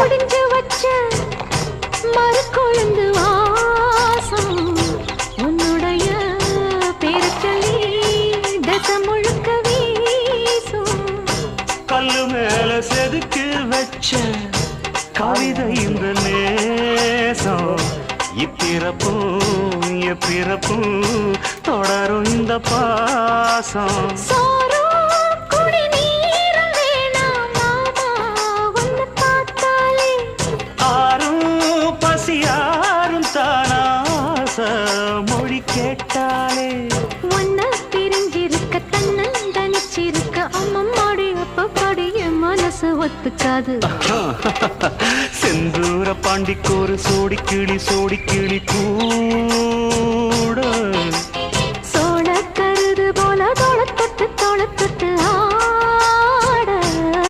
முடிஞ்சு வச்ச மறுக்கொழுந்து வாசம் உன்னுடைய பேரு சொல்லி தசை முழுக்க வீசும். கல்லு மேல செதுக்கு வச்ச கவிதை இந்த நேசம் இப்பிறப்பும் எப்பிறப்பும் தொடரும் இந்த பாசம். மொழி கேட்டாலே ஒன்ன பிரிஞ்சிருக்க தன்னந்தனிச்சிருக்க அம்மம்மாடி அப்பப்பாடி என் மனசு ஒத்துக்காது. செந்தூர பாண்டிக்கு ஒரு சோடி கிளி கூ